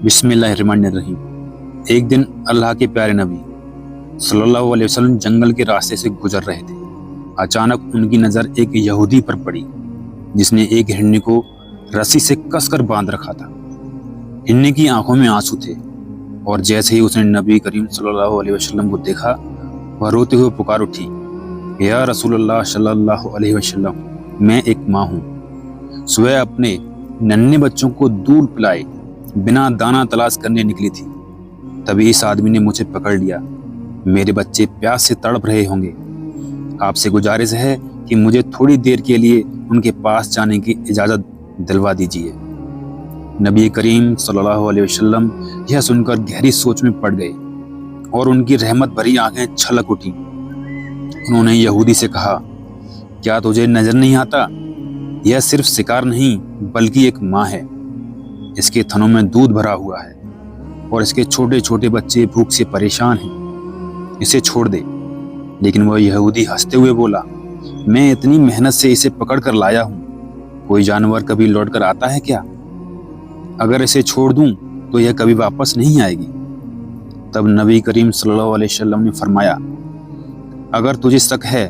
बिस्मिल्लाहिर्रहमानिर्रहीम। एक दिन अल्लाह के प्यारे नबी सल्लल्लाहु अलैहि वसल्लम जंगल के रास्ते से गुजर रहे थे। अचानक उनकी नज़र एक यहूदी पर पड़ी जिसने एक हिरनी को रस्सी से कसकर बांध रखा था। हिरनी की आंखों में आंसू थे और जैसे ही उसने नबी करीम सल्लल्लाहु अलैहि वसल्लम को देखा, वह रोते हुए पुकार उठी, या रसूलल्लाह सल्लल्लाहु अलैहि वसल्लम, मैं एक माँ हूँ। सुबह अपने नन्हे बच्चों को दूध पिलाए बिना दाना तलाश करने निकली थी। तभी इस आदमी ने मुझे पकड़ लिया। मेरे बच्चे प्यास से तड़प रहे होंगे। आपसे गुजारिश है कि मुझे थोड़ी देर के लिए उनके पास जाने की इजाज़त दिलवा दीजिए। नबी करीम सल्लल्लाहु अलैहि वसल्लम यह सुनकर गहरी सोच में पड़ गए और उनकी रहमत भरी आंखें छलक उठी। उन्होंने यहूदी से कहा, क्या तुझे नजर नहीं आता? यह सिर्फ शिकार नहीं बल्कि एक माँ है। इसके थनों में दूध भरा हुआ है और इसके छोटे छोटे बच्चे भूख से परेशान हैं। इसे छोड़ दे। लेकिन वह यहूदी हंसते हुए बोला, मैं इतनी मेहनत से इसे पकड़ कर लाया हूँ। कोई जानवर कभी लौट कर आता है क्या? अगर इसे छोड़ दूं तो यह कभी वापस नहीं आएगी। तब नबी करीम सल्लल्लाहु अलैहि वसल्लम ने फरमाया, अगर तुझे शक है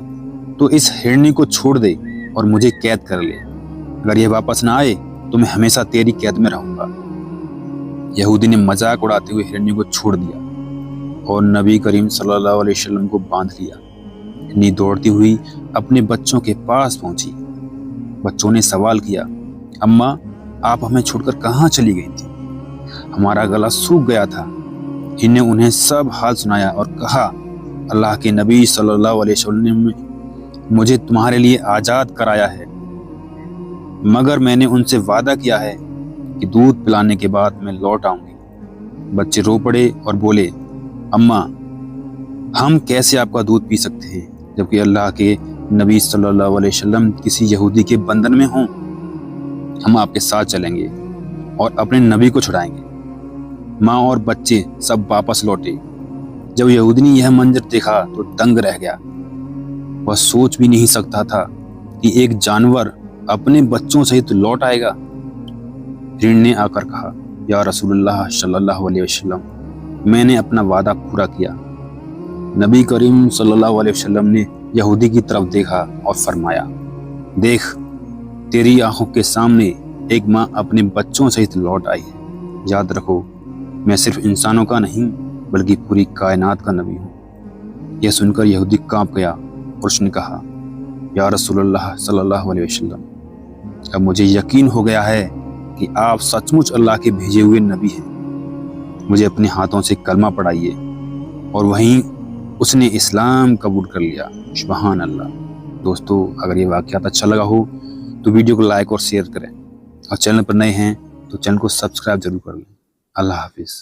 तो इस हिरनी को छोड़ दे और मुझे कैद कर ले। अगर यह वापस ना आए तो मैं हमेशा तेरी कैद में रहूंगा। यहूदी ने मजाक उड़ाते हुए हिरनी को छोड़ दिया और नबी करीम सल्लल्लाहु अलैहि वसल्लम को बांध लिया। हिरनी दौड़ती हुई अपने बच्चों के पास पहुंची। बच्चों ने सवाल किया, अम्मा, आप हमें छोड़कर कहाँ चली गई थी? हमारा गला सूख गया था। इन्हें उन्हें सब हाल सुनाया और कहा, अल्लाह के नबी सल्लल्लाहु अलैहि वसल्लम ने मुझे तुम्हारे लिए आज़ाद कराया है, मगर मैंने उनसे वादा किया है कि दूध पिलाने के बाद मैं लौट आऊंगी। बच्चे रो पड़े और बोले, अम्मा, हम कैसे आपका दूध पी सकते हैं जबकि अल्लाह के नबी सल्लल्लाहु अलैहि वसल्लम किसी यहूदी के बंधन में हों? हम आपके साथ चलेंगे और अपने नबी को छुड़ाएंगे। माँ और बच्चे सब वापस लौटे। जब यहूदी ने यह मंजर देखा तो दंग रह गया। वह सोच भी नहीं सकता था कि एक जानवर अपने बच्चों सहित लौट आएगा। हिरन ने आकर कहा, या रसूलुल्लाह सल्लल्लाहु अलैहि वसल्लम, मैंने अपना वादा पूरा किया। नबी करीम सल्लल्लाहु अलैहि वसल्लम ने यहूदी की तरफ देखा और फरमाया, देख, तेरी आंखों के सामने एक माँ अपने बच्चों सहित लौट आई है। याद रखो, मैं सिर्फ इंसानों का नहीं बल्कि पूरी कायनात का नबी हूँ। यह सुनकर यहूदी कांप गया और उसने कहा, या रसूलुल्लाह सल्लल्लाहु अलैहि वसल्लम, अब मुझे यकीन हो गया है कि आप सचमुच अल्लाह के भेजे हुए नबी हैं। मुझे अपने हाथों से कलमा पढ़ाइए। और वहीं उसने इस्लाम कबूल कर लिया। सुभान अल्लाह। दोस्तों, अगर ये वाक़यात अच्छा लगा हो तो वीडियो को लाइक और शेयर करें और चैनल पर नए हैं तो चैनल को सब्सक्राइब जरूर कर लें। अल्लाह हाफिज़।